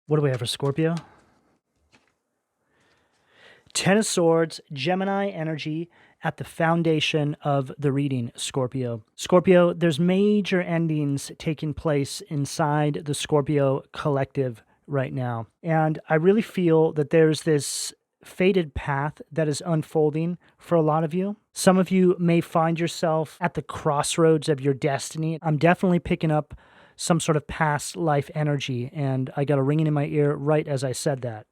What do we have for Scorpio? Ten of Swords, Gemini energy at the foundation of the reading, Scorpio. Scorpio, there's major endings taking place inside the Scorpio collective right now. And I really feel that there's this fated path that is unfolding for a lot of you. Some of you may find yourself at the crossroads of your destiny. I'm definitely picking up some sort of past life energy, and I got a ringing in my ear right as I said that.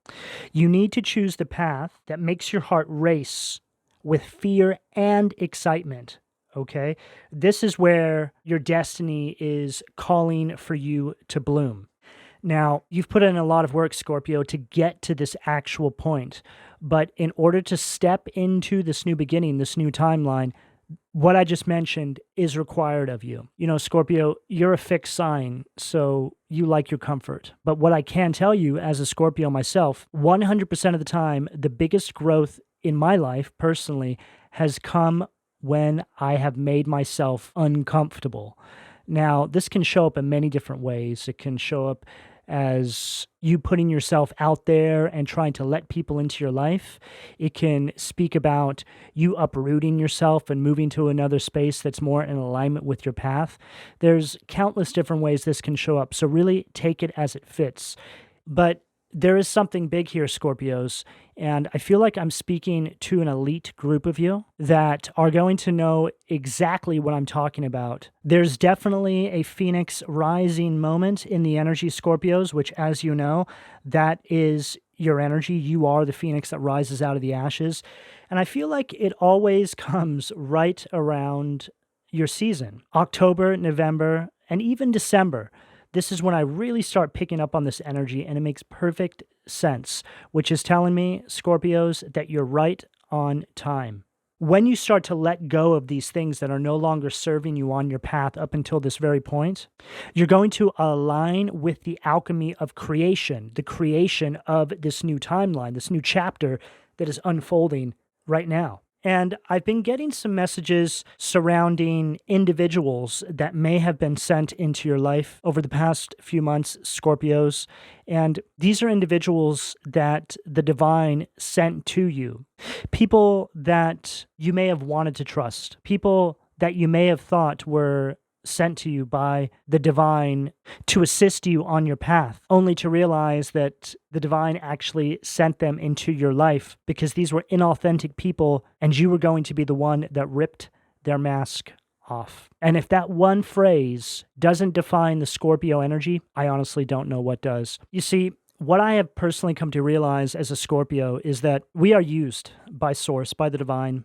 You need to choose the path that makes your heart race with fear and excitement, okay? This is where your destiny is calling for you to bloom. Now, you've put in a lot of work, Scorpio, to get to this actual point. But in order to step into this new beginning, this new timeline, what I just mentioned is required of you. You know, Scorpio, you're a fixed sign, so you like your comfort. But what I can tell you as a Scorpio myself, 100% of the time, the biggest growth in my life personally has come when I have made myself uncomfortable. Now, this can show up in many different ways. It can show up as you putting yourself out there and trying to let people into your life. It can speak about you uprooting yourself and moving to another space that's more in alignment with your path. There's countless different ways this can show up, so really take it as it fits. But there is something big here, Scorpios, and I feel like I'm speaking to an elite group of you that are going to know exactly what I'm talking about. There's definitely a phoenix rising moment in the energy, Scorpios, which, as you know, that is your energy. You are the phoenix that rises out of the ashes. And I feel like it always comes right around your season, October, November, and even December. This is when I really start picking up on this energy, and it makes perfect sense, which is telling me, Scorpios, that you're right on time. When you start to let go of these things that are no longer serving you on your path up until this very point, you're going to align with the alchemy of creation, the creation of this new timeline, this new chapter that is unfolding right now. And I've been getting some messages surrounding individuals that may have been sent into your life over the past few months, Scorpios. And these are individuals that the divine sent to you. People that you may have wanted to trust. People that you may have thought were sent to you by the divine to assist you on your path, only to realize that the divine actually sent them into your life because these were inauthentic people and you were going to be the one that ripped their mask off. And if that one phrase doesn't define the Scorpio energy, I honestly don't know what does. You see, what I have personally come to realize as a Scorpio is that we are used by Source, by the divine,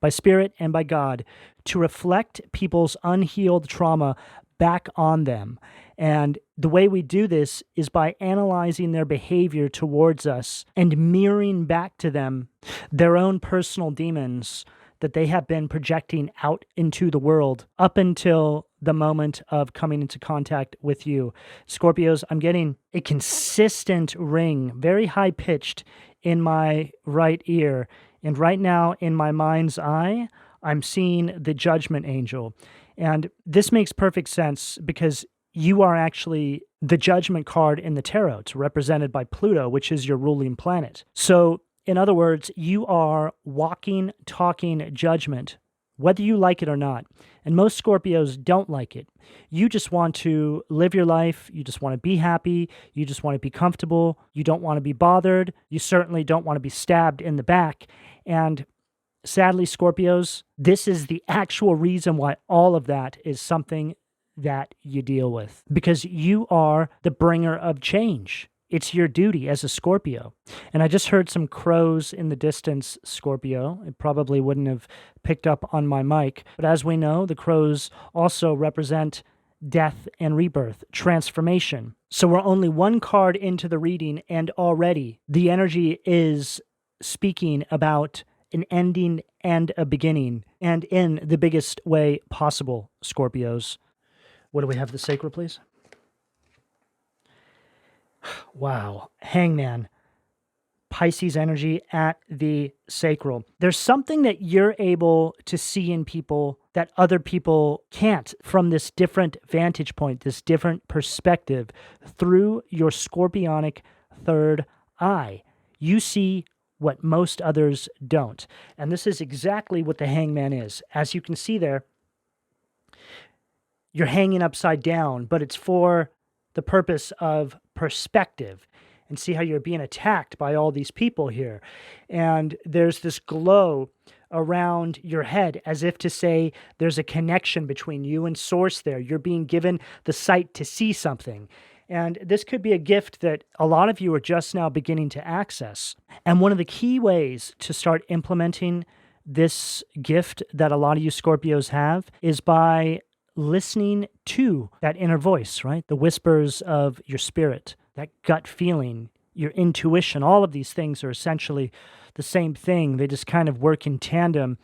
by Spirit, and by God to reflect people's unhealed trauma back on them. And the way we do this is by analyzing their behavior towards us and mirroring back to them their own personal demons that they have been projecting out into the world up until the moment of coming into contact with you. Scorpios, I'm getting a consistent ring, very high-pitched in my right ear. And right now, in my mind's eye, I'm seeing the Judgment Angel. And this makes perfect sense because you are actually the Judgment card in the tarot. It's represented by Pluto, which is your ruling planet. So, in other words, you are walking, talking judgment, whether you like it or not. And most Scorpios don't like it. You just want to live your life. You just want to be happy. You just want to be comfortable. You don't want to be bothered. You certainly don't want to be stabbed in the back. And sadly, Scorpios, this is the actual reason why all of that is something that you deal with. Because you are the bringer of change. It's your duty as a Scorpio. And I just heard some crows in the distance, Scorpio. It probably wouldn't have picked up on my mic. But as we know, the crows also represent death and rebirth, transformation. So we're only one card into the reading, and already the energy is speaking about an ending and a beginning, and in the biggest way possible, Scorpios. What do we have the sacred, please? Wow. Hangman. Pisces energy at the sacral. There's something that you're able to see in people that other people can't from this different vantage point, this different perspective through your scorpionic third eye. You see what most others don't. And this is exactly what the hangman is. As you can see there, you're hanging upside down, but it's for the purpose of perspective. And see how you're being attacked by all these people here. And there's this glow around your head as if to say there's a connection between you and source there. You're being given the sight to see something. And this could be a gift that a lot of you are just now beginning to access. And one of the key ways to start implementing this gift that a lot of you Scorpios have is by listening to that inner voice, right? The whispers of your spirit, that gut feeling, your intuition. All of these things are essentially the same thing. They just kind of work in tandem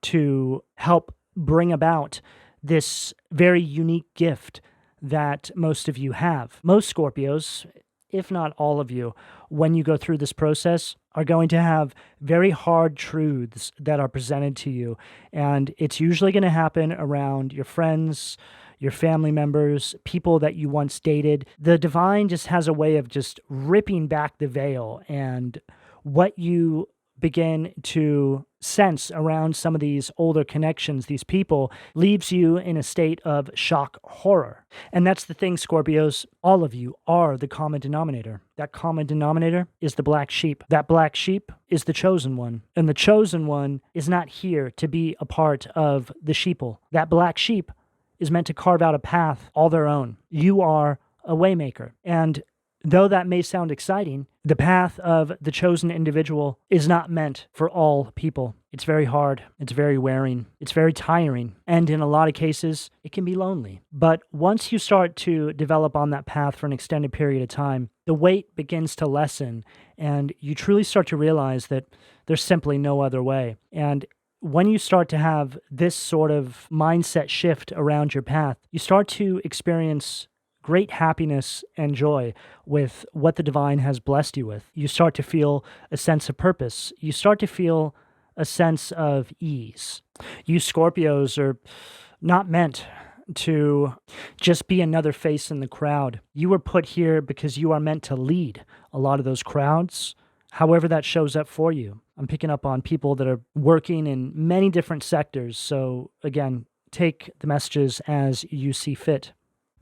to help bring about this very unique gift that most of you have. Most Scorpios, if not all of you, when you go through this process, are going to have very hard truths that are presented to you. And it's usually going to happen around your friends, your family members, people that you once dated. The divine just has a way of just ripping back the veil, and what you begin to sense around some of these older connections, these people, leaves you in a state of shock horror. And that's the thing, Scorpios, all of you are the common denominator. That common denominator is the black sheep. That black sheep is the chosen one. And the chosen one is not here to be a part of the sheeple. That black sheep is meant to carve out a path all their own. You are a waymaker. And though that may sound exciting, the path of the chosen individual is not meant for all people. It's very hard. It's very wearing. It's very tiring. And in a lot of cases, it can be lonely. But once you start to develop on that path for an extended period of time, the weight begins to lessen, and you truly start to realize that there's simply no other way. And when you start to have this sort of mindset shift around your path, you start to experience great happiness and joy with what the divine has blessed you with. You start to feel a sense of purpose. You start to feel a sense of ease. You Scorpios are not meant to just be another face in the crowd. You were put here because you are meant to lead a lot of those crowds, however that shows up for you. I'm picking up on people that are working in many different sectors. So again, take the messages as you see fit.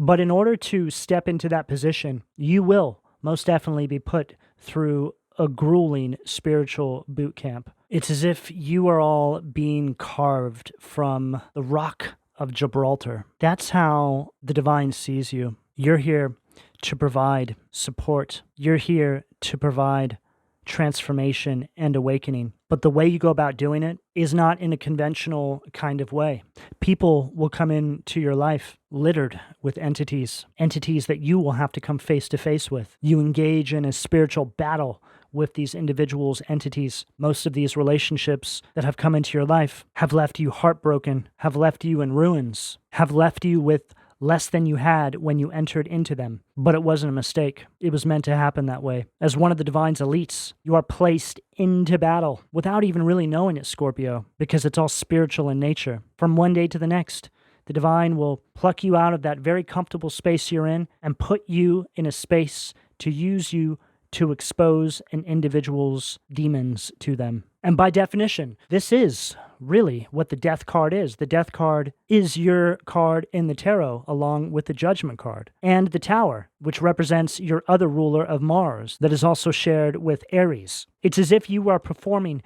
But in order to step into that position, you will most definitely be put through a grueling spiritual boot camp. It's as if you are all being carved from the rock of Gibraltar. That's how the divine sees you. You're here to provide support. You're here to provide transformation and awakening. But the way you go about doing it is not in a conventional kind of way. People will come into your life littered with entities that you will have to come face to face with. You engage in a spiritual battle with these individuals, entities. Most of these relationships that have come into your life have left you heartbroken, have left you in ruins, have left you with less than you had when you entered into them. But it wasn't a mistake. It was meant to happen that way. As one of the divine's elites, you are placed into battle without even really knowing it, Scorpio, because it's all spiritual in nature. From one day to the next, the divine will pluck you out of that very comfortable space you're in and put you in a space to use you to expose an individual's demons to them. And by definition, this is really what the death card is. The death card is your card in the tarot, along with the judgment card. And the tower, which represents your other ruler of Mars, that is also shared with Aries. It's as if you are performing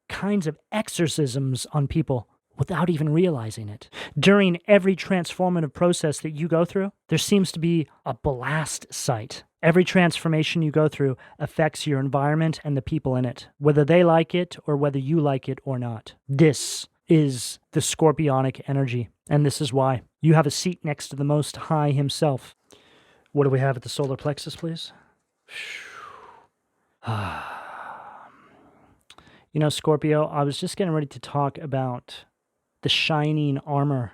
kinds of exorcisms on people without even realizing it. During every transformative process that you go through, there seems to be a blast site. Every transformation you go through affects your environment and the people in it, whether they like it or whether you like it or not. This is the scorpionic energy, and this is why. You have a seat next to the Most High himself. What do we have at the solar plexus, please? You know, Scorpio, I was just getting ready to talk about the shining armor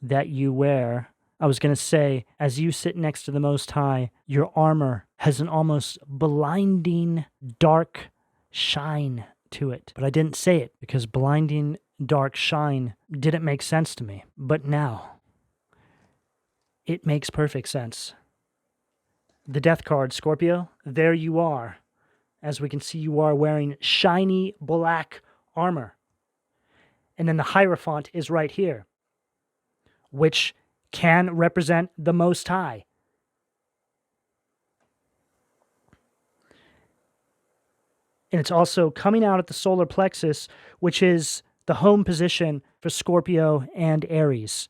that you wear. I was going to say, as you sit next to the Most High, your armor has an almost blinding, dark shine to it. But I didn't say it because blinding dark shine didn't make sense to me. But now, it makes perfect sense. The Death card, Scorpio, there you are. As we can see, you are wearing shiny black armor. And then the Hierophant is right here, which can represent the Most High. And it's also coming out at the solar plexus, which is the home position for Scorpio and Aries.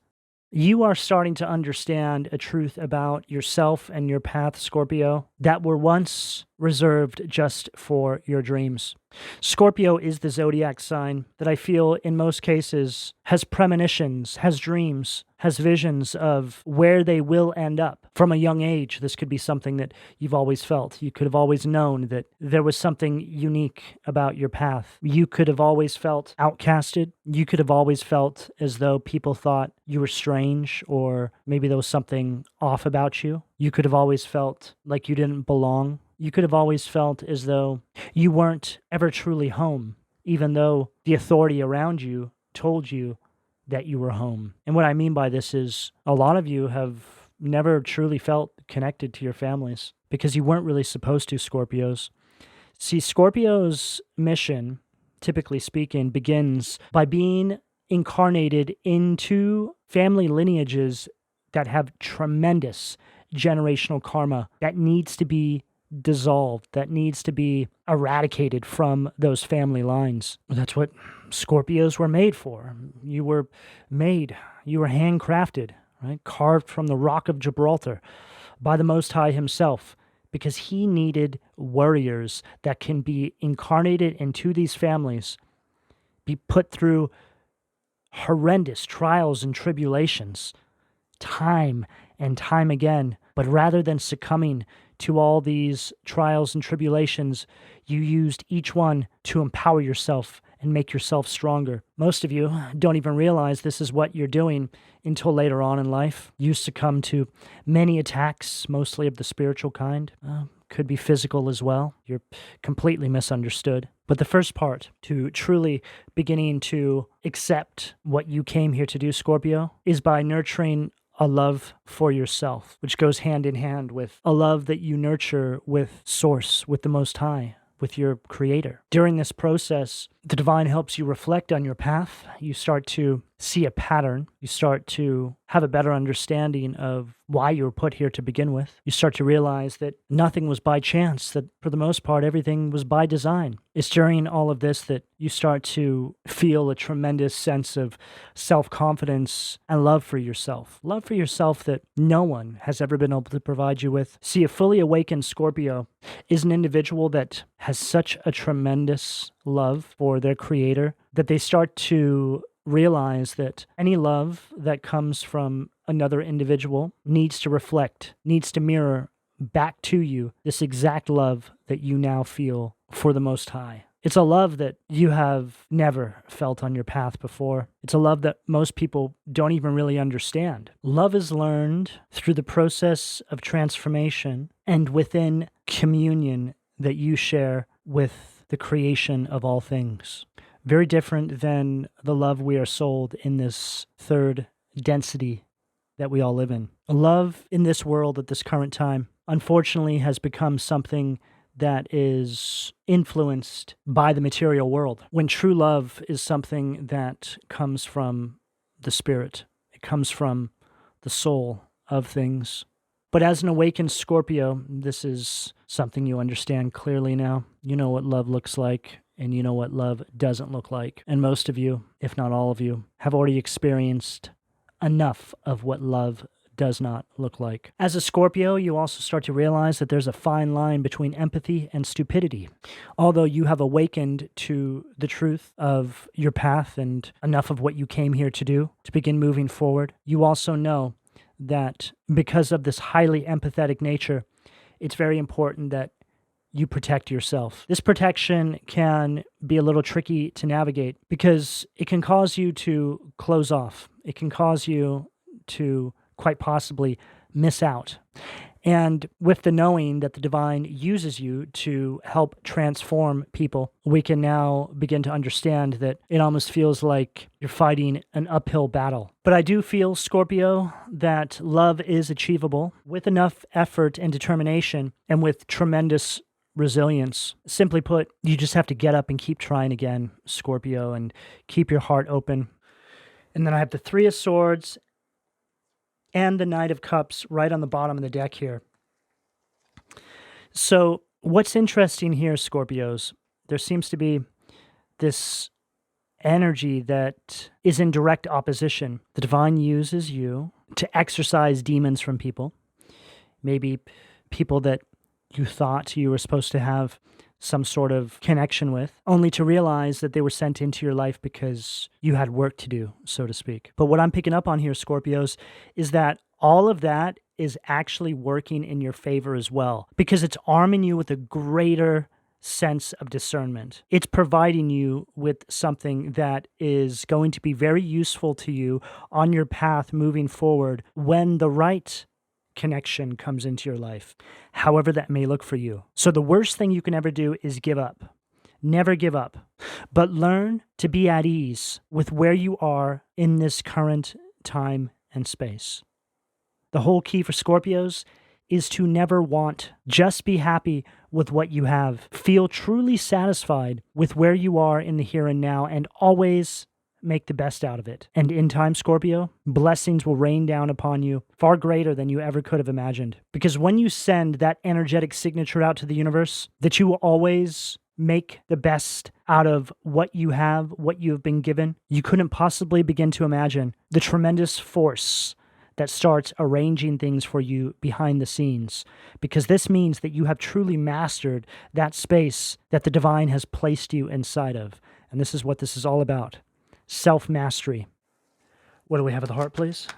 You are starting to understand a truth about yourself and your path, Scorpio, that were once reserved just for your dreams. Scorpio is the zodiac sign that I feel in most cases has premonitions, has dreams, has visions of where they will end up. From a young age, this could be something that you've always felt. You could have always known that there was something unique about your path. You could have always felt outcasted. You could have always felt as though people thought you were strange, or maybe there was something off about you. You could have always felt like you didn't belong. You could have always felt as though you weren't ever truly home, even though the authority around you told you that you were home. And what I mean by this is a lot of you have never truly felt connected to your families because you weren't really supposed to, Scorpios. See, Scorpio's mission, typically speaking, begins by being incarnated into family lineages that have tremendous generational karma that needs to be dissolved, that needs to be eradicated from those family lines. That's what Scorpios were made for. You were made, you were handcrafted, right? Carved from the rock of Gibraltar by the Most High himself, because he needed warriors that can be incarnated into these families, be put through horrendous trials and tribulations, time and time again. But rather than succumbing to all these trials and tribulations, you used each one to empower yourself and make yourself stronger. Most of you don't even realize this is what you're doing until later on in life. You succumb to many attacks, mostly of the spiritual kind. Could be physical as well. You're completely misunderstood. But the first part, to truly beginning to accept what you came here to do, Scorpio, is by nurturing a love for yourself, which goes hand in hand with a love that you nurture with Source, with the Most High, with your Creator. During this process, the divine helps you reflect on your path. You start to see a pattern. You start to have a better understanding of why you were put here to begin with. You start to realize that nothing was by chance, that for the most part, everything was by design. It's during all of this that you start to feel a tremendous sense of self-confidence and love for yourself. Love for yourself that no one has ever been able to provide you with. See, a fully awakened Scorpio is an individual that has such a tremendous love for their Creator that they start to realize that any love that comes from another individual needs to reflect, needs to mirror back to you this exact love that you now feel for the Most High. It's a love that you have never felt on your path before. It's a love that most people don't even really understand. Love is learned through the process of transformation and within communion that you share with the creation of all things. Very different than the love we are sold in this third density that we all live in. Love in this world at this current time, unfortunately, has become something that is influenced by the material world, when true love is something that comes from the spirit. It comes from the soul of things. But as an awakened Scorpio, this is something you understand clearly now. You know what love looks like, and you know what love doesn't look like. And most of you, if not all of you, have already experienced enough of what love does not look like. As a Scorpio, you also start to realize that there's a fine line between empathy and stupidity. Although you have awakened to the truth of your path and enough of what you came here to do, to begin moving forward, you also know that because of this highly empathetic nature, it's very important that you protect yourself. This protection can be a little tricky to navigate because it can cause you to close off. It can cause you to quite possibly miss out. And with the knowing that the divine uses you to help transform people, we can now begin to understand that it almost feels like you're fighting an uphill battle. But I do feel, Scorpio, that love is achievable with enough effort and determination and with tremendous resilience. Simply put, you just have to get up and keep trying again, Scorpio, and keep your heart open. And then I have the Three of Swords and the Knight of Cups right on the bottom of the deck here. So what's interesting here, Scorpios, there seems to be this energy that is in direct opposition. The divine uses you to exorcise demons from people, maybe people that you thought you were supposed to have some sort of connection with, only to realize that they were sent into your life because you had work to do, so to speak. But what I'm picking up on here, Scorpios, is that all of that is actually working in your favor as well, because it's arming you with a greater sense of discernment. It's providing you with something that is going to be very useful to you on your path moving forward when the right connection comes into your life, however that may look for you. So the worst thing you can ever do is give up. Never give up, but learn to be at ease with where you are in this current time and space. The whole key for Scorpios is to never want. Just be happy with what you have. Feel truly satisfied with where you are in the here and now, and always make the best out of it. And in time, Scorpio, blessings will rain down upon you far greater than you ever could have imagined. Because when you send that energetic signature out to the universe, that you will always make the best out of what you have, what you have been given, you couldn't possibly begin to imagine the tremendous force that starts arranging things for you behind the scenes. Because this means that you have truly mastered that space that the divine has placed you inside of. And this is what this is all about. Self-mastery. What do we have at the heart, please?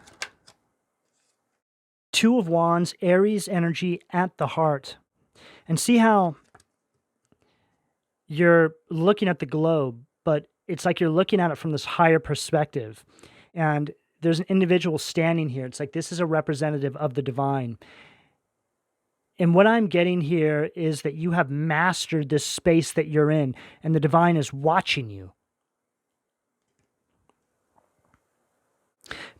Two of Wands, Aries energy at the heart. And see how you're looking at the globe, but it's like you're looking at it from this higher perspective. And there's an individual standing here. It's like this is a representative of the divine. And what I'm getting here is that you have mastered this space that you're in, and the divine is watching you.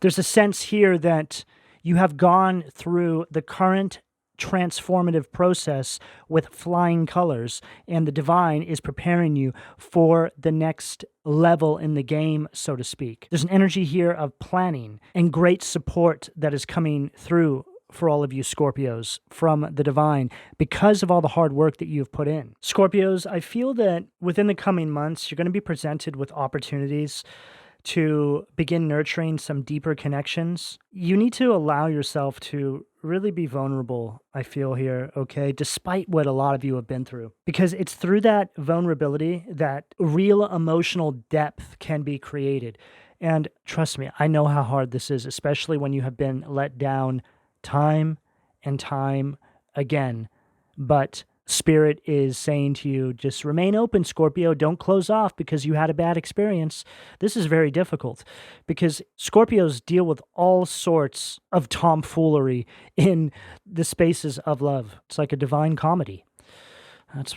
There's a sense here that you have gone through the current transformative process with flying colors, and the divine is preparing you for the next level in the game, so to speak. There's an energy here of planning and great support that is coming through for all of you Scorpios from the divine because of all the hard work that you've put in. Scorpios, I feel that within the coming months, you're going to be presented with opportunities to begin nurturing some deeper connections. You need to allow yourself to really be vulnerable, I feel here, okay, despite what a lot of you have been through. Because it's through that vulnerability that real emotional depth can be created. And trust me, I know how hard this is, especially when you have been let down time and time again. But Spirit is saying to you, just remain open, Scorpio. Don't close off because you had a bad experience. This is very difficult because Scorpios deal with all sorts of tomfoolery in the spaces of love. It's like a divine comedy. That's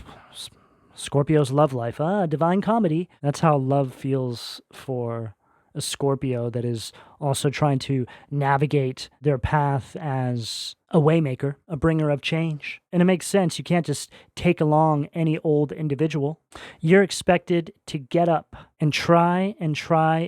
Scorpio's love life. Divine comedy. That's how love feels for a Scorpio that is also trying to navigate their path as a waymaker, a bringer of change. And it makes sense. You can't just take along any old individual. You're expected to get up and try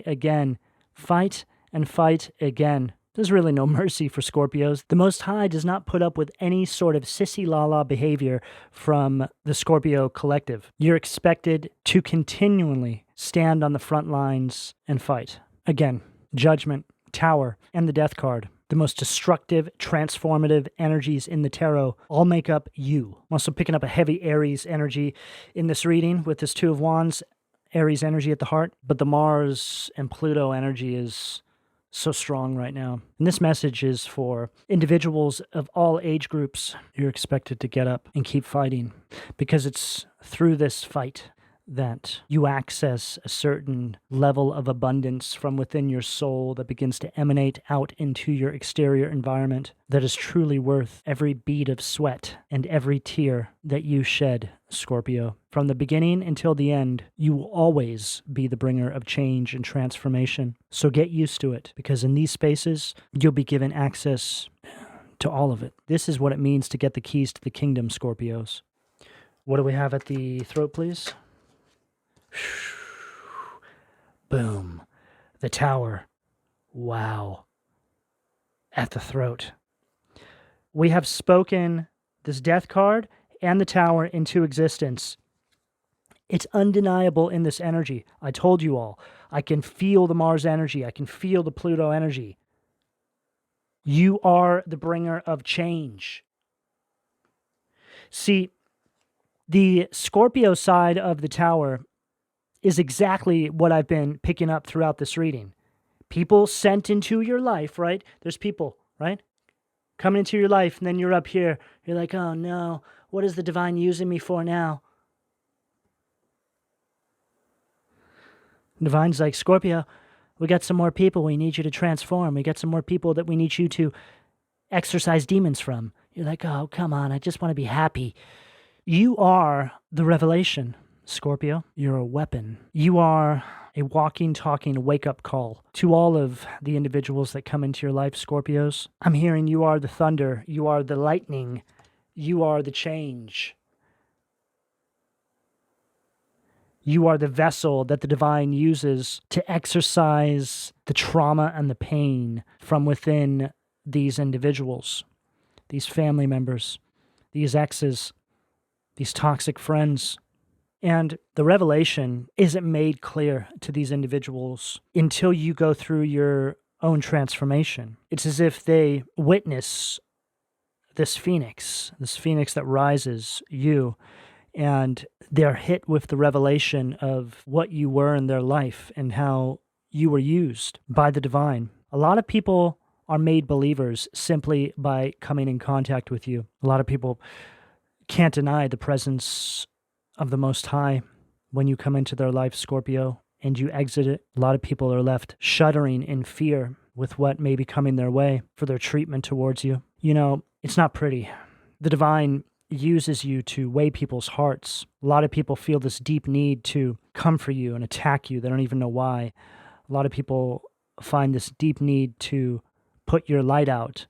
again. Fight and fight again. There's really no mercy for Scorpios. The Most High does not put up with any sort of sissy-la-la behavior from the Scorpio collective. You're expected to continually stand on the front lines and fight. Again, Judgment, Tower, and the Death card. The most destructive, transformative energies in the tarot all make up you. I'm also picking up a heavy Aries energy in this reading with this Two of Wands, Aries energy at the heart. But the Mars and Pluto energy is so strong right now. And this message is for individuals of all age groups. You're expected to get up and keep fighting because it's through this fight that you access a certain level of abundance from within your soul that begins to emanate out into your exterior environment that is truly worth every bead of sweat and every tear that you shed, Scorpio. From the beginning until the end, you will always be the bringer of change and transformation. So get used to it, because in these spaces, you'll be given access to all of it. This is what it means to get the keys to the kingdom, Scorpios. What do we have at the throat, please? Boom. The Tower. Wow. At the throat. We have spoken this Death card and the Tower into existence. It's undeniable in this energy. I told you all. I can feel the Mars energy. I can feel the Pluto energy. You are the bringer of change. See, the Scorpio side of the Tower is exactly what I've been picking up throughout this reading. People sent into your life, right? There's people, right? Coming into your life, and then you're up here. You're like, oh no, what is the divine using me for now? Divine's like, Scorpio, we got some more people we need you to transform. We got some more people that we need you to exorcise demons from. You're like, oh, come on, I just want to be happy. You are the revelation, Scorpio. You're a weapon. You are a walking, talking wake-up call to all of the individuals that come into your life, Scorpios. I'm hearing you are the thunder. You are the lightning. You are the change. You are the vessel that the divine uses to exorcise the trauma and the pain from within these individuals, these family members, these exes, these toxic friends. And the revelation isn't made clear to these individuals until you go through your own transformation. It's as if they witness this phoenix that rises, you, and they're hit with the revelation of what you were in their life and how you were used by the divine. A lot of people are made believers simply by coming in contact with you. A lot of people can't deny the presence of the Most High when you come into their life, Scorpio, and you exit it. A lot of people are left shuddering in fear with what may be coming their way for their treatment towards you. You know, it's not pretty. The divine uses you to weigh people's hearts. A lot of people feel this deep need to come for you and attack you. They don't even know why. A lot of people find this deep need to put your light out,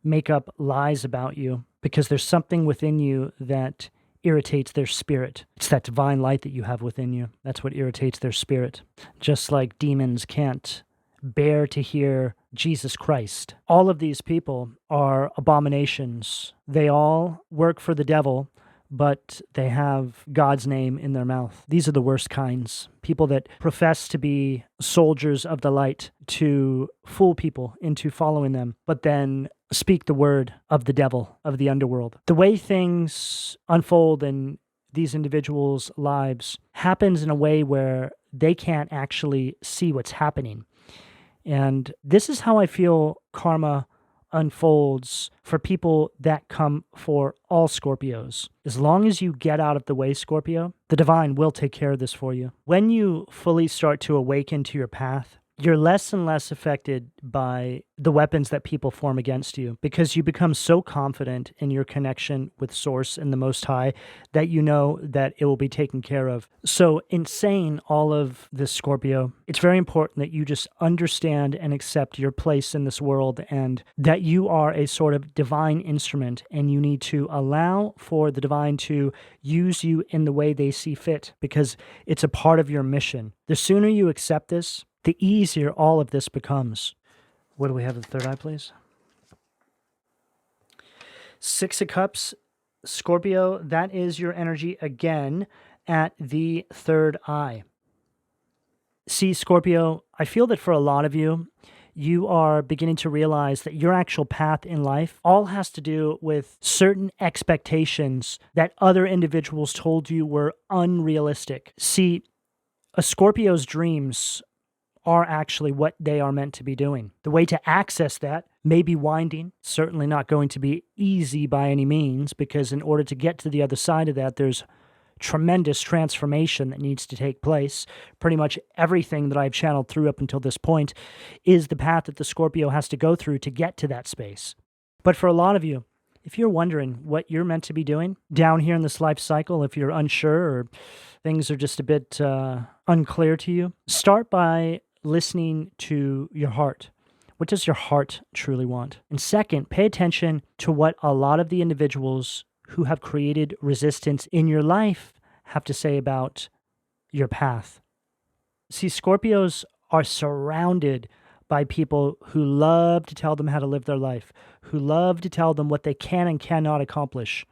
make up lies about you, because there's something within you that irritates their spirit. It's that divine light that you have within you. That's what irritates their spirit. Just like demons can't bear to hear Jesus Christ. All of these people are abominations. They all work for the devil, but they have God's name in their mouth. These are the worst kinds. People that profess to be soldiers of the light, to fool people into following them, but then speak the word of the devil, of the underworld. The way things unfold in these individuals' lives happens in a way where they can't actually see what's happening. And this is how I feel karma unfolds for people that come for all Scorpios. As long as you get out of the way, Scorpio, the divine will take care of this for you. When you fully start to awaken to your path, you're less and less affected by the weapons that people form against you, because you become so confident in your connection with Source and the Most High that you know that it will be taken care of. So in saying all of this, Scorpio, it's very important that you just understand and accept your place in this world, and that you are a sort of divine instrument, and you need to allow for the divine to use you in the way they see fit, because it's a part of your mission. The sooner you accept this, the easier all of this becomes. What do we have at the third eye, please? Six of Cups, Scorpio, that is your energy again at the third eye. See, Scorpio, I feel that for a lot of you, you are beginning to realize that your actual path in life all has to do with certain expectations that other individuals told you were unrealistic. See, a Scorpio's dreams are actually what they are meant to be doing. The way to access that may be winding, certainly not going to be easy by any means, because in order to get to the other side of that, there's tremendous transformation that needs to take place. Pretty much everything that I've channeled through up until this point is the path that the Scorpio has to go through to get to that space. But for a lot of you, if you're wondering what you're meant to be doing down here in this life cycle, if you're unsure or things are just a bit unclear to you, start by listening to your heart. What does your heart truly want? And second, pay attention to what a lot of the individuals who have created resistance in your life have to say about your path. See, Scorpios are surrounded by people who love to tell them how to live their life, who love to tell them what they can and cannot accomplish,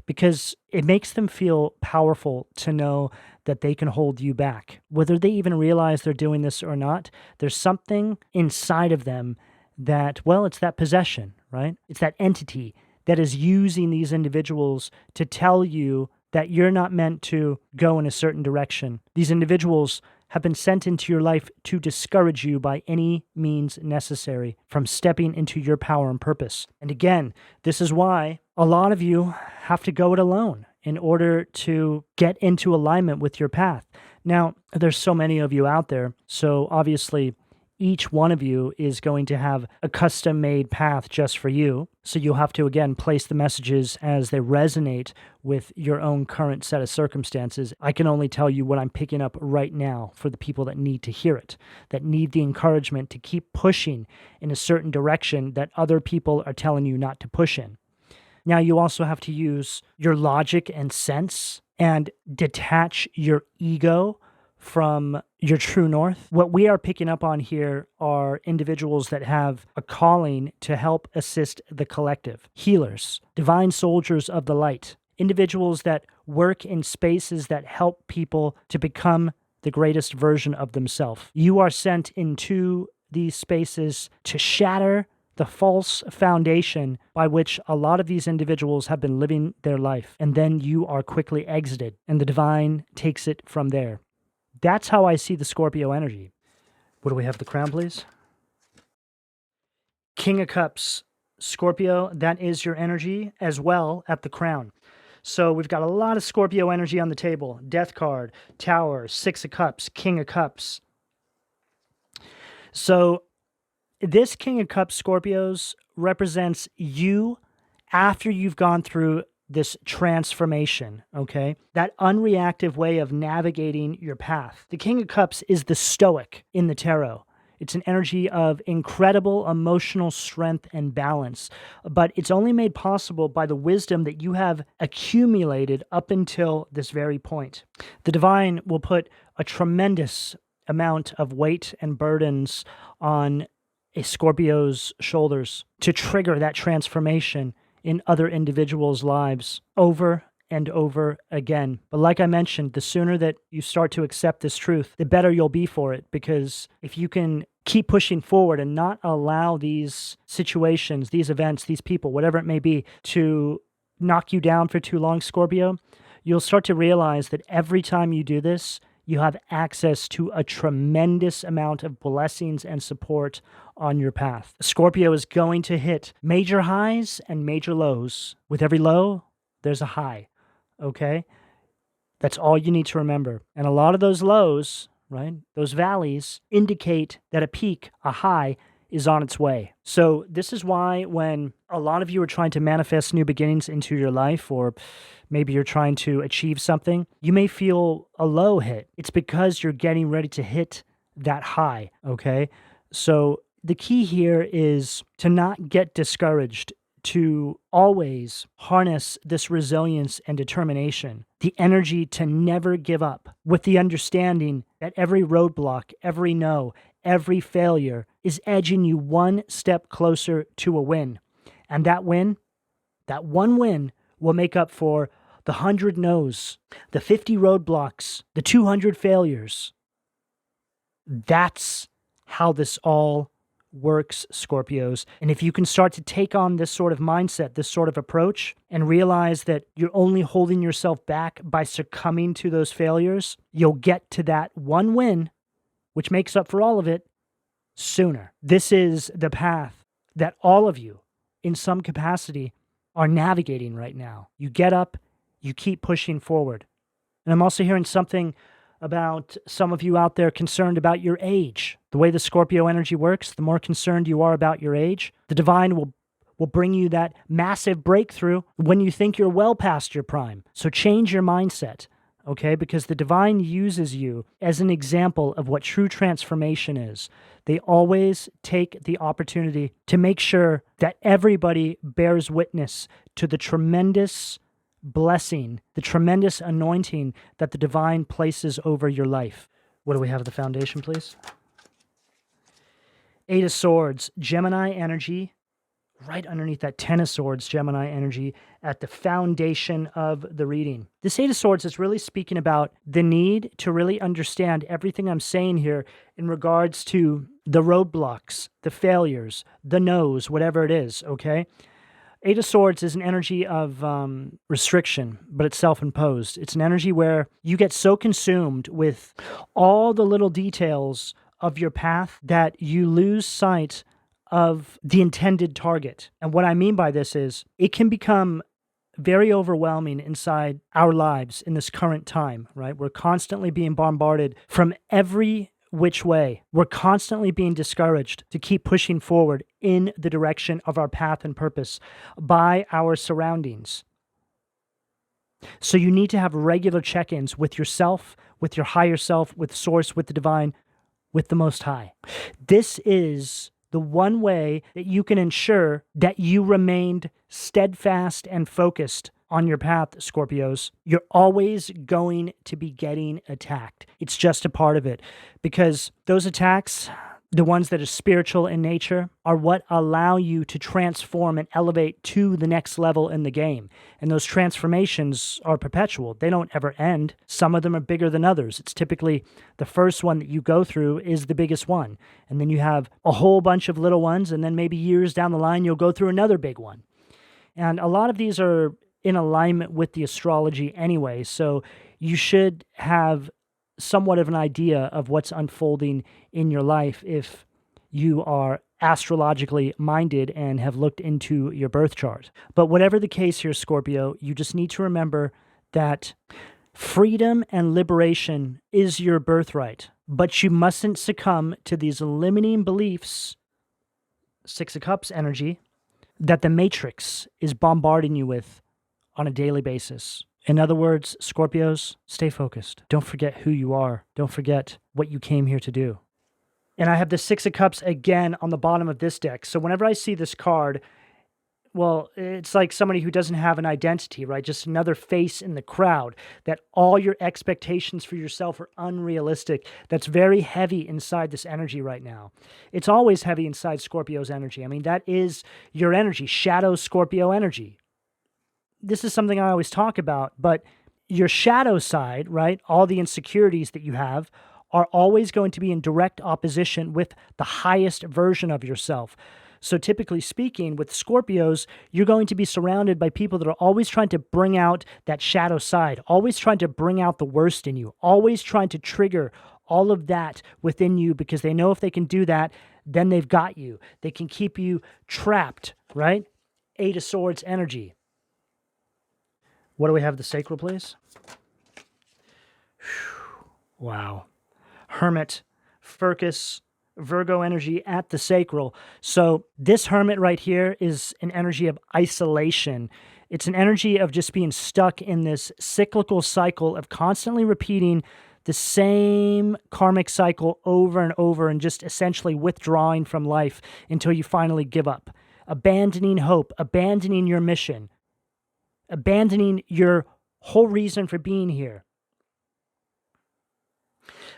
because it makes them feel powerful to know that they can hold you back. Whether they even realize they're doing this or not, there's something inside of them that, well, it's that possession, right? It's that entity that is using these individuals to tell you that you're not meant to go in a certain direction. These individuals have been sent into your life to discourage you by any means necessary from stepping into your power and purpose. And again, this is why a lot of you have to go it alone in order to get into alignment with your path. Now, there's so many of you out there, so obviously each one of you is going to have a custom-made path just for you. So you'll have to, again, place the messages as they resonate with your own current set of circumstances. I can only tell you what I'm picking up right now for the people that need to hear it, that need the encouragement to keep pushing in a certain direction that other people are telling you not to push in. Now, you also have to use your logic and sense and detach your ego from your true north. What we are picking up on here are individuals that have a calling to help assist the collective, healers, divine soldiers of the light, individuals that work in spaces that help people to become the greatest version of themselves. You are sent into these spaces to shatter the false foundation by which a lot of these individuals have been living their life, and then you are quickly exited, and the divine takes it from there. That's how I see the Scorpio energy. What do we have? The crown, please. King of Cups, Scorpio, that is your energy as well at the crown. So we've got a lot of Scorpio energy on the table. Death card, Tower, Six of Cups, King of Cups. So this King of Cups, Scorpios, represents you after you've gone through this transformation, okay? That unreactive way of navigating your path. The King of Cups is the Stoic in the tarot. It's an energy of incredible emotional strength and balance, but it's only made possible by the wisdom that you have accumulated up until this very point. The divine will put a tremendous amount of weight and burdens on a Scorpio's shoulders to trigger that transformation in other individuals' lives over and over again. But like I mentioned, the sooner that you start to accept this truth, the better you'll be for it, because if you can keep pushing forward and not allow these situations, these events, these people, whatever it may be, to knock you down for too long, Scorpio, you'll start to realize that every time you do this, you have access to a tremendous amount of blessings and support on your path. Scorpio is going to hit major highs and major lows. With every low, there's a high, okay? That's all you need to remember. And a lot of those lows, right, those valleys, indicate that a peak, a high, is on its way. So this is why when a lot of you are trying to manifest new beginnings into your life, or maybe you're trying to achieve something, you may feel a low hit. It's because you're getting ready to hit that high, okay? So the key here is to not get discouraged, to always harness this resilience and determination, the energy to never give up, with the understanding that every roadblock, every no, every failure is edging you one step closer to a win. And that win, that one win, will make up for the 100 no's, the 50 roadblocks, the 200 failures. That's how this all works, Scorpios. And if you can start to take on this sort of mindset, this sort of approach, and realize that you're only holding yourself back by succumbing to those failures, you'll get to that one win, which makes up for all of it, sooner. This is the path that all of you, in some capacity, are navigating right now. You get up, you keep pushing forward. And I'm also hearing something about some of you out there concerned about your age. The way the Scorpio energy works, the more concerned you are about your age, the divine will bring you that massive breakthrough when you think you're well past your prime. So change your mindset, okay? Because the divine uses you as an example of what true transformation is. They always take the opportunity to make sure that everybody bears witness to the tremendous blessing, the tremendous anointing that the divine places over your life. What do we have at the foundation, please? Eight of Swords, Gemini energy, right underneath that Ten of Swords, Gemini energy, at the foundation of the reading. This Eight of Swords is really speaking about the need to really understand everything I'm saying here in regards to the roadblocks, the failures, the no's, whatever it is, okay? Eight of Swords is an energy of restriction, but it's self-imposed. It's an energy where you get so consumed with all the little details of your path that you lose sight of the intended target. And what I mean by this is it can become very overwhelming inside our lives in this current time, right? We're constantly being bombarded from every which way. We're constantly being discouraged to keep pushing forward in the direction of our path and purpose by our surroundings. So you need to have regular check-ins with yourself, with your higher self, with Source, with the divine, with the Most High. This is the one way that you can ensure that you remained steadfast and focused on your path, Scorpios. You're always going to be getting attacked. It's just a part of it, because those attacks, the ones that are spiritual in nature, are what allow you to transform and elevate to the next level in the game. And those transformations are perpetual. They don't ever end. Some of them are bigger than others. It's typically the first one that you go through is the biggest one. And then you have a whole bunch of little ones, and then maybe years down the line, you'll go through another big one. And a lot of these are in alignment with the astrology anyway, so you should have somewhat of an idea of what's unfolding in your life if you are astrologically minded and have looked into your birth chart. But whatever the case here, Scorpio, you just need to remember that freedom and liberation is your birthright, but you mustn't succumb to these limiting beliefs, Six of Cups energy, that the Matrix is bombarding you with on a daily basis. In other words, Scorpios, stay focused. Don't forget who you are. Don't forget what you came here to do. And I have the Six of Cups again on the bottom of this deck. So whenever I see this card, well, it's like somebody who doesn't have an identity, right? Just another face in the crowd, that all your expectations for yourself are unrealistic. That's very heavy inside this energy right now. It's always heavy inside Scorpio's energy. I mean, that is your energy, shadow Scorpio energy. This is something I always talk about, but your shadow side, right, all the insecurities that you have are always going to be in direct opposition with the highest version of yourself. So typically speaking, with Scorpios, you're going to be surrounded by people that are always trying to bring out that shadow side, always trying to bring out the worst in you, always trying to trigger all of that within you, because they know if they can do that, then they've got you. They can keep you trapped, right? Eight of Swords energy. What do we have the sacral, please? Wow. Hermit, Furcus, Virgo energy at the sacral. So this hermit right here is an energy of isolation. It's an energy of just being stuck in this cyclical cycle of constantly repeating the same karmic cycle over and over, and just essentially withdrawing from life until you finally give up. Abandoning hope, abandoning your mission, abandoning your whole reason for being here.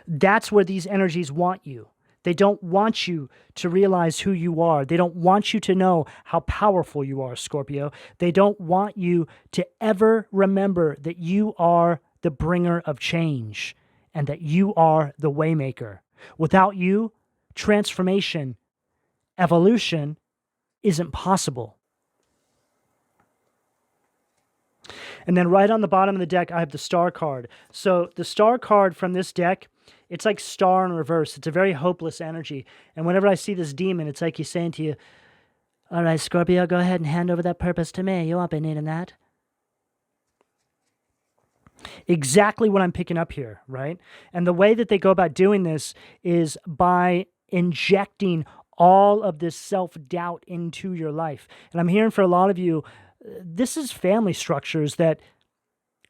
That's where these energies want you. They don't want you to realize who you are. They don't want you to know how powerful you are, Scorpio. They don't want you to ever remember that you are the bringer of change and that you are the waymaker. Without you, transformation, evolution isn't possible. And then right on the bottom of the deck, I have the Star card. So the Star card from this deck, it's like Star in reverse. It's a very hopeless energy. And whenever I see this demon, it's like he's saying to you, all right, Scorpio, go ahead and hand over that purpose to me. You won't be needing that. Exactly what I'm picking up here, right? And the way that they go about doing this is by injecting all of this self-doubt into your life. And I'm hearing for a lot of you, this is family structures that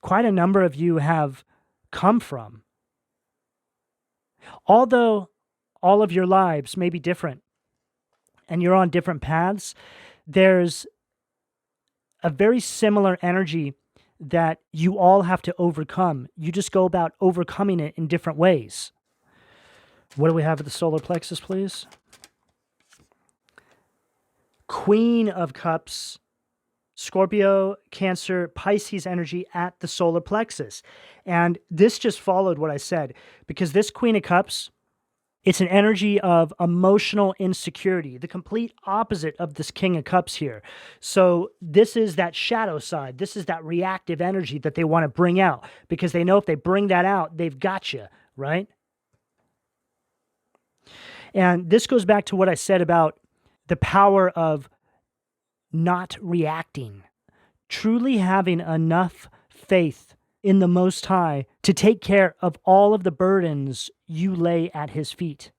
quite a number of you have come from. Although all of your lives may be different and you're on different paths, there's a very similar energy that you all have to overcome. You just go about overcoming it in different ways. What do we have at the solar plexus, please? Queen of Cups, Scorpio, Cancer, Pisces energy at the solar plexus. And this just followed what I said, because this Queen of Cups, it's an energy of emotional insecurity, the complete opposite of this King of Cups here. So this is that shadow side. This is that reactive energy that they want to bring out, because they know if they bring that out, they've got you, right? And this goes back to what I said about the power of not reacting, truly having enough faith in the Most High to take care of all of the burdens you lay at his feet.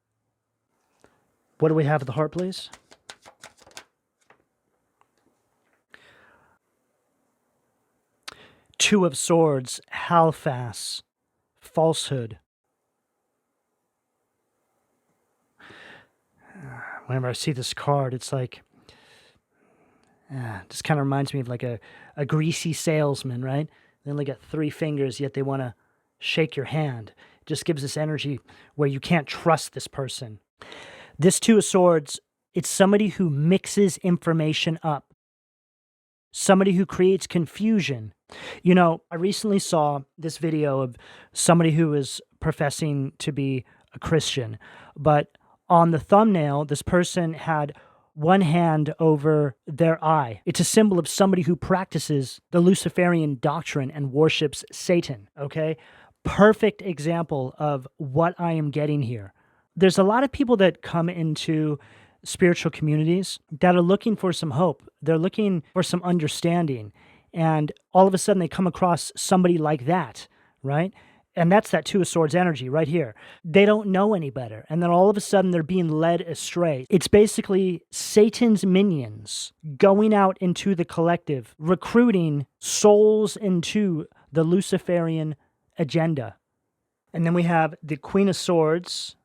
What do we have at the heart, please? Two of Swords, Halfas, falsehood. Whenever I see this card, it's like, just kind of reminds me of like a greasy salesman, right? They only got 3 fingers, yet they want to shake your hand. It just gives this energy where you can't trust this person. This Two of Swords, it's somebody who mixes information up, somebody who creates confusion. You know, I recently saw this video of somebody who was professing to be a Christian, but on the thumbnail, this person had one hand over their eye. It's a symbol of somebody who practices the Luciferian doctrine and worships Satan, okay? Perfect example of what I am getting here. There's a lot of people that come into spiritual communities that are looking for some hope. They're looking for some understanding. And all of a sudden they come across somebody like that, right? And that's that Two of Swords energy right here. They don't know any better. And then all of a sudden they're being led astray. It's basically Satan's minions going out into the collective, recruiting souls into the Luciferian agenda. And then we have the Queen of Swords,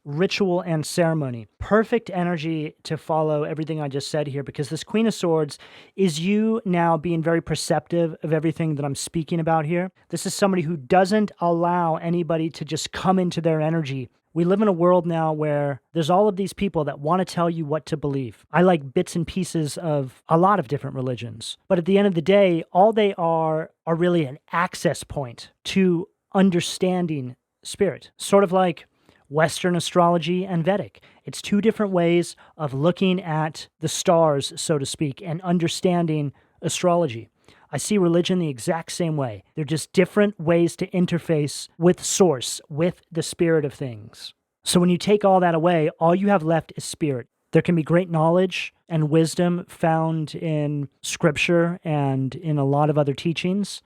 ritual and ceremony. Perfect energy to follow everything I just said here, because this Queen of Swords is you now being very perceptive of everything that I'm speaking about here. This is somebody who doesn't allow anybody to just come into their energy. We live in a world now where there's all of these people that want to tell you what to believe. I like bits and pieces of a lot of different religions, but at the end of the day, all they are really an access point to understanding spirit. Sort of like Western astrology and Vedic. It's 2 different ways of looking at the stars, so to speak, and understanding astrology. I see religion the exact same way. They're just different ways to interface with source, with the spirit of things. So when you take all that away, all you have left is spirit. There can be great knowledge and wisdom found in scripture and in a lot of other teachings.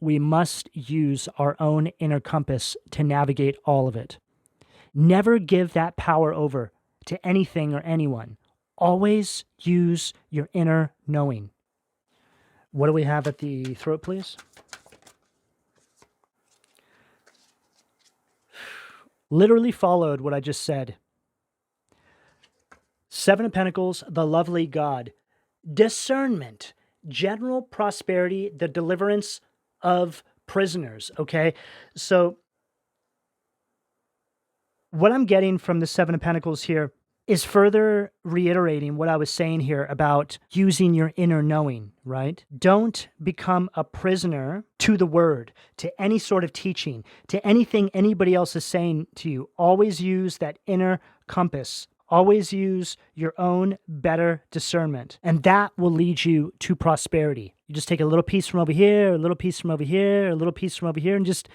We must use our own inner compass to navigate all of it. Never give that power over to anything or anyone. Always use your inner knowing. What do we have at the throat, please? Literally followed what I just said. 7 of Pentacles, the lovely God. Discernment, general prosperity, the deliverance of prisoners, okay? So what I'm getting from the 7 of Pentacles here is further reiterating what I was saying here about using your inner knowing, right? Don't become a prisoner to the word, to any sort of teaching, to anything anybody else is saying to you. Always use that inner compass. Always use your own better discernment, and that will lead you to prosperity. You just take a little piece from over here, a little piece from over here, a little piece from over here, and just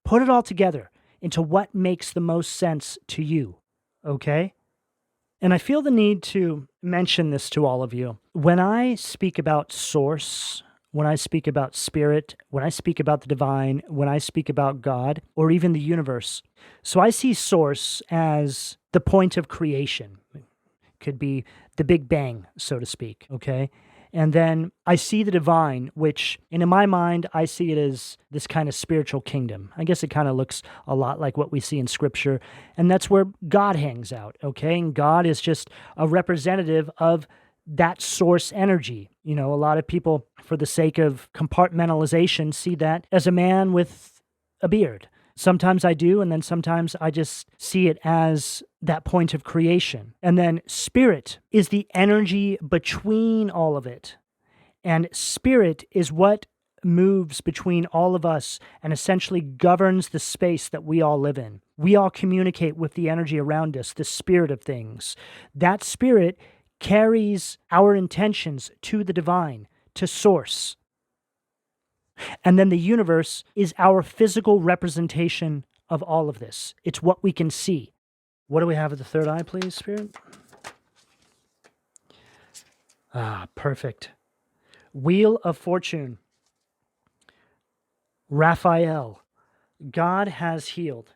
put it all together into what makes the most sense to you, okay? And I feel the need to mention this to all of you. When I speak about source when I speak about spirit, when I speak about the divine, when I speak about God, or even the universe. So I see source as the point of creation. It could be the Big Bang, so to speak, okay? And then I see the divine, which, and in my mind, I see it as this kind of spiritual kingdom. I guess it kind of looks a lot like what we see in Scripture. And that's where God hangs out, okay? And God is just a representative of that source energy. You know, a lot of people, for the sake of compartmentalization, see that as a man with a beard. Sometimes I do, and then sometimes I just see it as that point of creation. And then spirit is the energy between all of it. And spirit is what moves between all of us and essentially governs the space that we all live in. We all communicate with the energy around us, the spirit of things. That spirit carries our intentions to the divine, to source. And then the universe is our physical representation of all of this. It's what we can see. What do we have at the third eye, please, Spirit? Ah, perfect. Wheel of Fortune. Raphael. God has healed.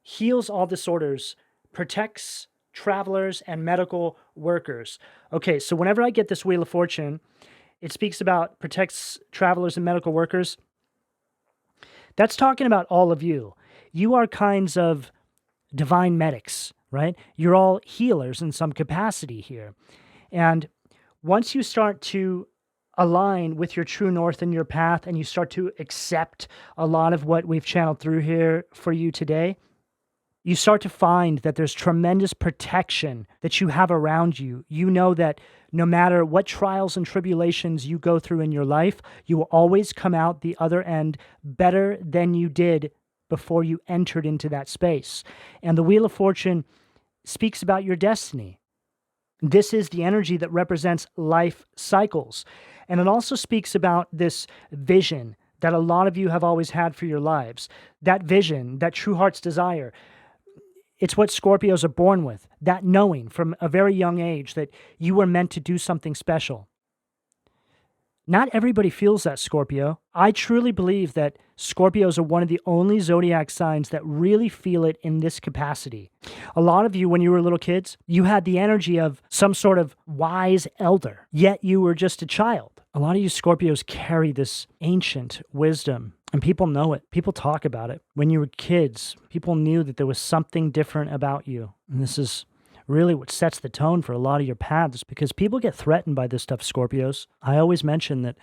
Heals all disorders, protects travelers and medical workers. Okay, so whenever I get this Wheel of Fortune, it speaks about protects travelers and medical workers. That's talking about all of you. You are kinds of divine medics, right? You're all healers in some capacity here. And once you start to align with your true north and your path, and you start to accept a lot of what we've channeled through here for you today, you start to find that there's tremendous protection that you have around you. You know that no matter what trials and tribulations you go through in your life, you will always come out the other end better than you did before you entered into that space. And the Wheel of Fortune speaks about your destiny. This is the energy that represents life cycles. And it also speaks about this vision that a lot of you have always had for your lives. That vision, that true heart's desire. It's what Scorpios are born with, that knowing from a very young age that you were meant to do something special. Not everybody feels that, Scorpio. I truly believe that Scorpios are one of the only zodiac signs that really feel it in this capacity. A lot of you, when you were little kids, you had the energy of some sort of wise elder, yet you were just a child. A lot of you Scorpios carry this ancient wisdom. And people know it. People talk about it. When you were kids, people knew that there was something different about you. And this is really what sets the tone for a lot of your paths, because people get threatened by this stuff, Scorpios. I always mention that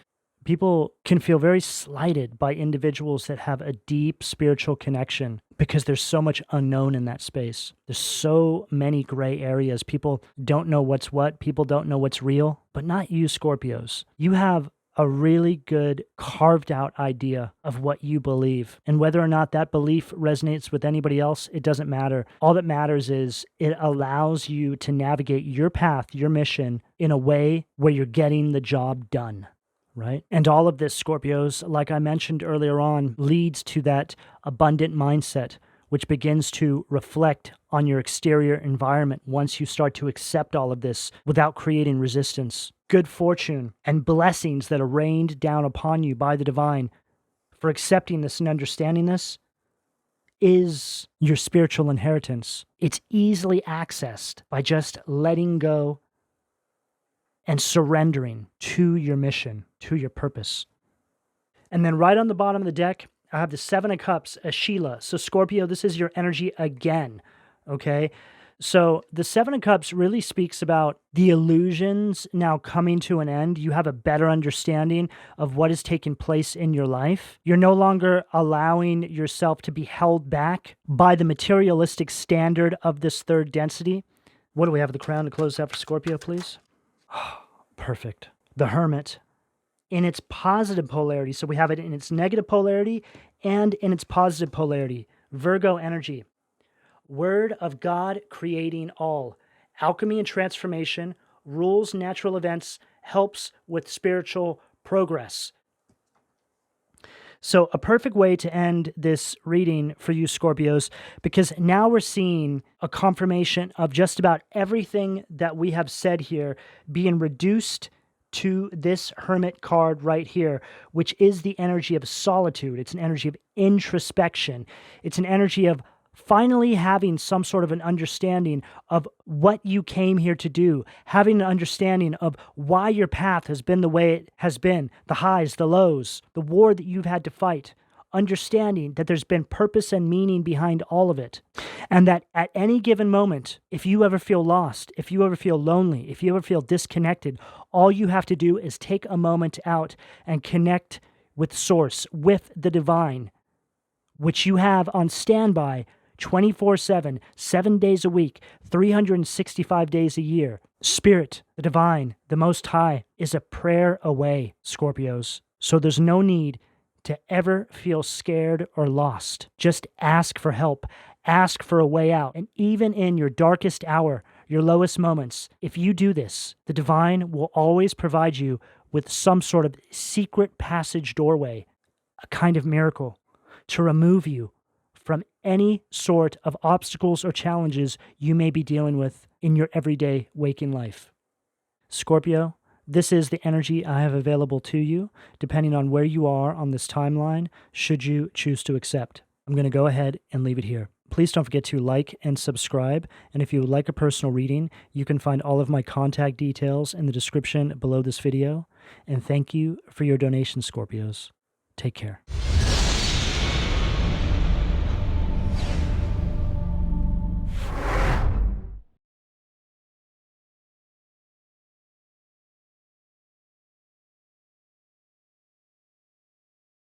people can feel very slighted by individuals that have a deep spiritual connection because there's so much unknown in that space. There's so many gray areas. People don't know what's what. People don't know what's real. But not you, Scorpios. You have a really good carved out idea of what you believe. And whether or not that belief resonates with anybody else, it doesn't matter. All that matters is it allows you to navigate your path, your mission, in a way where you're getting the job done, right? And all of this, Scorpios, like I mentioned earlier on, leads to that abundant mindset, which begins to reflect on your exterior environment once you start to accept all of this without creating resistance. Good fortune and blessings that are rained down upon you by the divine for accepting this and understanding this is your spiritual inheritance. It's easily accessed by just letting go and surrendering to your mission, to your purpose. And then right on the bottom of the deck, I have the Seven of Cups, a Sheila. So Scorpio, this is your energy again, okay? So the Seven of Cups really speaks about the illusions now coming to an end. You have a better understanding of what is taking place in your life. You're no longer allowing yourself to be held back by the materialistic standard of this third density. What do we have at the crown to close out for Scorpio, please? Perfect. The Hermit in its positive polarity. So we have it in its negative polarity and in its positive polarity. Virgo energy. Word of God creating all. Alchemy and transformation, rules natural events, helps with spiritual progress. So a perfect way to end this reading for you Scorpios, because now we're seeing a confirmation of just about everything that we have said here being reduced to this Hermit card right here, which is the energy of solitude. It's an energy of introspection. It's an energy of finally having some sort of an understanding of what you came here to do, having an understanding of why your path has been the way it has been, the highs, the lows, the war that you've had to fight, understanding that there's been purpose and meaning behind all of it, and that at any given moment, if you ever feel lost, if you ever feel lonely, if you ever feel disconnected, all you have to do is take a moment out and connect with Source, with the divine, which you have on standby 24/7, 7 days a week, 365 days a year. Spirit, the divine, the Most High, is a prayer away, Scorpios. So there's no need to ever feel scared or lost. Just ask for help. Ask for a way out. And even in your darkest hour, your lowest moments, if you do this, the divine will always provide you with some sort of secret passage doorway, a kind of miracle, to remove you from any sort of obstacles or challenges you may be dealing with in your everyday waking life. Scorpio, this is the energy I have available to you, depending on where you are on this timeline, should you choose to accept. I'm going to go ahead and leave it here. Please don't forget to like and subscribe, and if you would like a personal reading, you can find all of my contact details in the description below this video. And thank you for your donation, Scorpios. Take care.